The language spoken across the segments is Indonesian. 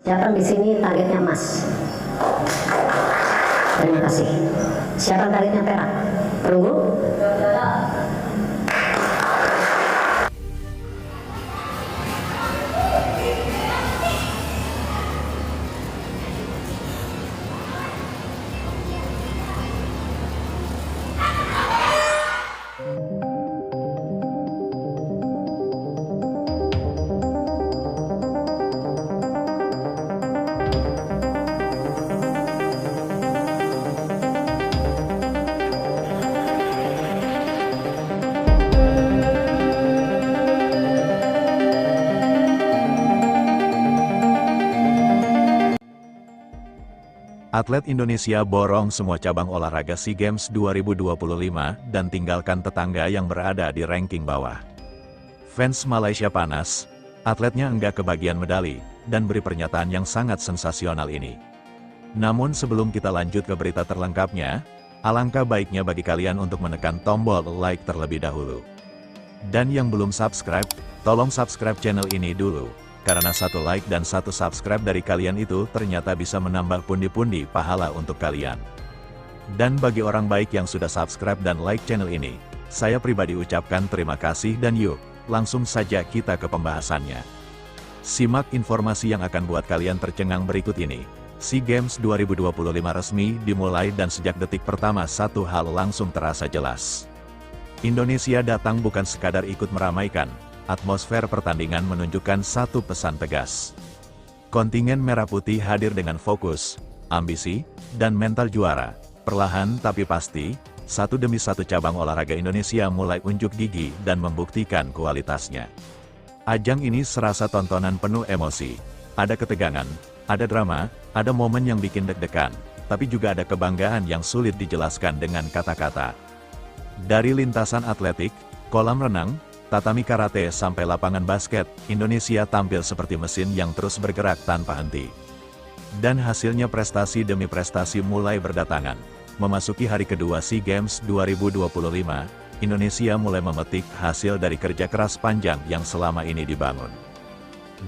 Siapa di sini targetnya emas? Terima kasih. Siapa targetnya perak? Perunggu? Atlet Indonesia borong semua cabang olahraga SEA Games 2025 dan tinggalkan tetangga yang berada di ranking bawah. Fans Malaysia panas, atletnya enggak kebagian medali, dan beri pernyataan yang sangat sensasional ini. Namun sebelum kita lanjut ke berita terlengkapnya, alangkah baiknya bagi kalian untuk menekan tombol like terlebih dahulu. Dan yang belum subscribe, tolong subscribe channel ini dulu. Karena satu like dan satu subscribe dari kalian itu ternyata bisa menambah pundi-pundi pahala untuk kalian. Dan bagi orang baik yang sudah subscribe dan like channel ini, saya pribadi ucapkan terima kasih dan yuk, langsung saja kita ke pembahasannya. Simak informasi yang akan buat kalian tercengang berikut ini. SEA Games 2025 resmi dimulai dan sejak detik pertama satu hal langsung terasa jelas. Indonesia datang bukan sekadar ikut meramaikan. Atmosfer pertandingan menunjukkan satu pesan tegas. Kontingen Merah Putih hadir dengan fokus, ambisi, dan mental juara. Perlahan tapi pasti, satu demi satu cabang olahraga Indonesia mulai unjuk gigi dan membuktikan kualitasnya. Ajang ini serasa tontonan penuh emosi. Ada ketegangan, ada drama, ada momen yang bikin deg-degan, tapi juga ada kebanggaan yang sulit dijelaskan dengan kata-kata. Dari lintasan atletik, kolam renang, tatami karate sampai lapangan basket, Indonesia tampil seperti mesin yang terus bergerak tanpa henti. Dan hasilnya prestasi demi prestasi mulai berdatangan. Memasuki hari kedua SEA Games 2025, Indonesia mulai memetik hasil dari kerja keras panjang yang selama ini dibangun.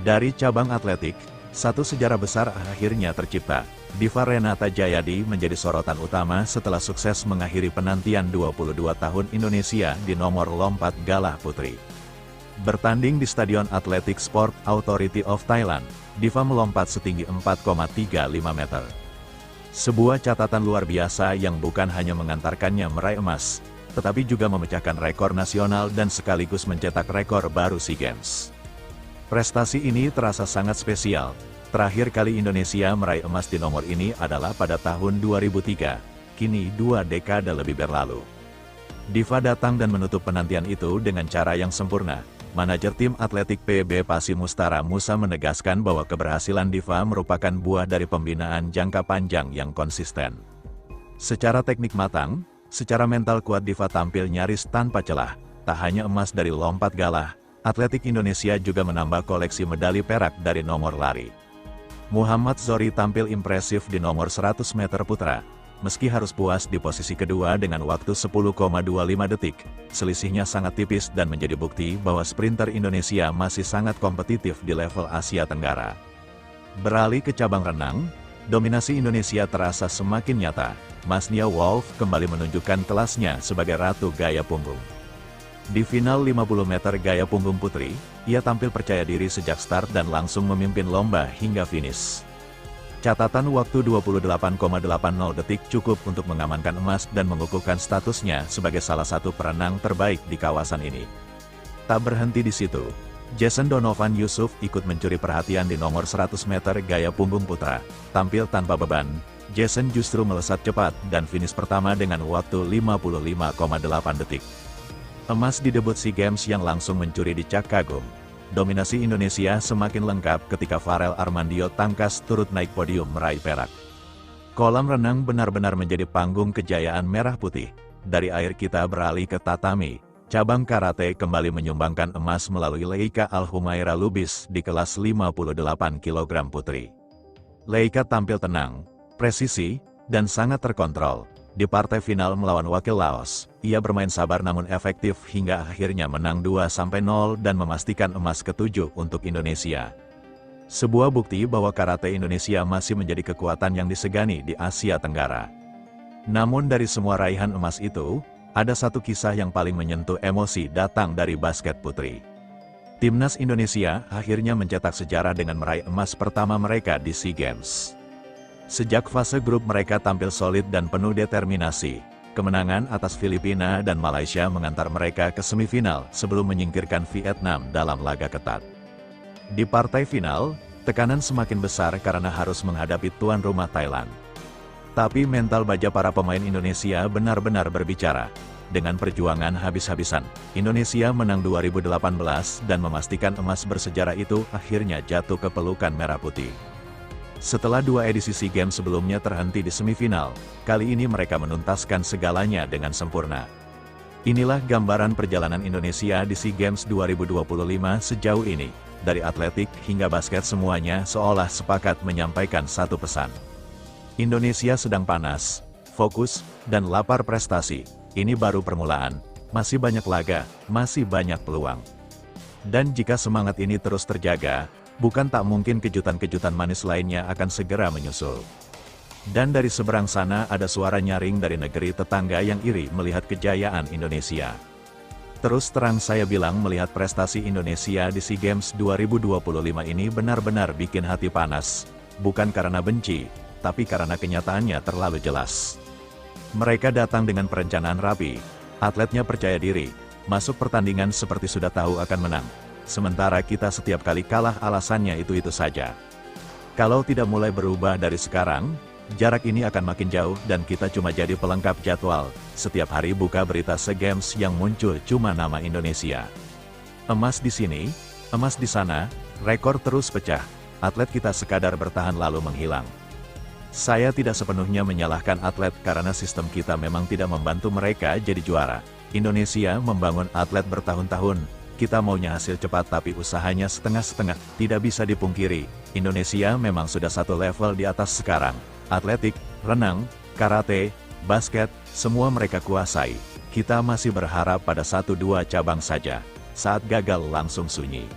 Dari cabang atletik, satu sejarah besar akhirnya tercipta. Diva Renata Jayadi menjadi sorotan utama setelah sukses mengakhiri penantian 22 tahun Indonesia di nomor lompat galah putri. Bertanding di Stadion Athletic Sport Authority of Thailand, Diva melompat setinggi 4,35 meter. Sebuah catatan luar biasa yang bukan hanya mengantarkannya meraih emas, tetapi juga memecahkan rekor nasional dan sekaligus mencetak rekor baru SEA Games. Prestasi ini terasa sangat spesial. Terakhir kali Indonesia meraih emas di nomor ini adalah pada tahun 2003, kini 2 dekade lebih berlalu. Diva datang dan menutup penantian itu dengan cara yang sempurna. Manajer tim atletik PB Pasi Mustara Musa menegaskan bahwa keberhasilan Diva merupakan buah dari pembinaan jangka panjang yang konsisten. Secara teknik matang, secara mental kuat Diva tampil nyaris tanpa celah. Tak hanya emas dari lompat galah, atletik Indonesia juga menambah koleksi medali perak dari nomor lari. Muhammad Zohri tampil impresif di nomor 100 meter putra. Meski harus puas di posisi kedua dengan waktu 10,25 detik, selisihnya sangat tipis dan menjadi bukti bahwa sprinter Indonesia masih sangat kompetitif di level Asia Tenggara. Beralih ke cabang renang, dominasi Indonesia terasa semakin nyata. Masnia Wolf kembali menunjukkan kelasnya sebagai ratu gaya punggung. Di final 50 meter gaya punggung putri, ia tampil percaya diri sejak start dan langsung memimpin lomba hingga finish. Catatan waktu 28,80 detik cukup untuk mengamankan emas dan mengukuhkan statusnya sebagai salah satu perenang terbaik di kawasan ini. Tak berhenti di situ, Jason Donovan Yusuf ikut mencuri perhatian di nomor 100 meter gaya punggung putra. Tampil tanpa beban, Jason justru melesat cepat dan finish pertama dengan waktu 55,8 detik. Emas di debut SEA Games yang langsung mencuri decak kagum. Dominasi Indonesia semakin lengkap ketika Farel Armandio Tangkas turut naik podium meraih perak. Kolam renang benar-benar menjadi panggung kejayaan Merah Putih. Dari air kita beralih ke tatami. Cabang karate kembali menyumbangkan emas melalui Leika Al-Humaira Lubis di kelas 58 kg putri. Leika tampil tenang, presisi, dan sangat terkontrol. Di partai final melawan wakil Laos, ia bermain sabar namun efektif hingga akhirnya menang 2-0 dan memastikan emas ke-7 untuk Indonesia. Sebuah bukti bahwa karate Indonesia masih menjadi kekuatan yang disegani di Asia Tenggara. Namun dari semua raihan emas itu, ada satu kisah yang paling menyentuh emosi datang dari basket putri. Timnas Indonesia akhirnya mencetak sejarah dengan meraih emas pertama mereka di SEA Games. Sejak fase grup mereka tampil solid dan penuh determinasi. Kemenangan atas Filipina dan Malaysia mengantar mereka ke semifinal sebelum menyingkirkan Vietnam dalam laga ketat. Di partai final, tekanan semakin besar karena harus menghadapi tuan rumah Thailand. Tapi mental baja para pemain Indonesia benar-benar berbicara. Dengan perjuangan habis-habisan, Indonesia menang 2018 dan memastikan emas bersejarah itu akhirnya jatuh ke pelukan merah putih. Setelah 2 edisi SEA Games sebelumnya terhenti di semifinal, kali ini mereka menuntaskan segalanya dengan sempurna. Inilah gambaran perjalanan Indonesia di SEA Games 2025 sejauh ini. Dari atletik hingga basket semuanya seolah sepakat menyampaikan satu pesan. Indonesia sedang panas, fokus, dan lapar prestasi. Ini baru permulaan, masih banyak laga, masih banyak peluang. Dan jika semangat ini terus terjaga, bukan tak mungkin kejutan-kejutan manis lainnya akan segera menyusul. Dan dari seberang sana ada suara nyaring dari negeri tetangga yang iri melihat kejayaan Indonesia. Terus terang saya bilang melihat prestasi Indonesia di SEA Games 2025 ini benar-benar bikin hati panas. Bukan karena benci, tapi karena kenyataannya terlalu jelas. Mereka datang dengan perencanaan rapi, atletnya percaya diri, masuk pertandingan seperti sudah tahu akan menang. Sementara kita setiap kali kalah alasannya itu-itu saja. Kalau tidak mulai berubah dari sekarang, jarak ini akan makin jauh dan kita cuma jadi pelengkap jadwal. Setiap hari buka berita SEA Games yang muncul cuma nama Indonesia. Emas di sini, emas di sana, rekor terus pecah. Atlet kita sekadar bertahan lalu menghilang. Saya tidak sepenuhnya menyalahkan atlet karena sistem kita memang tidak membantu mereka jadi juara. Indonesia membangun atlet bertahun-tahun. Kita maunya hasil cepat tapi usahanya setengah-setengah. Tidak bisa dipungkiri, Indonesia memang sudah satu level di atas sekarang. Atletik, renang, karate, basket, semua mereka kuasai. Kita masih berharap pada 1-2 cabang saja. Saat gagal langsung sunyi.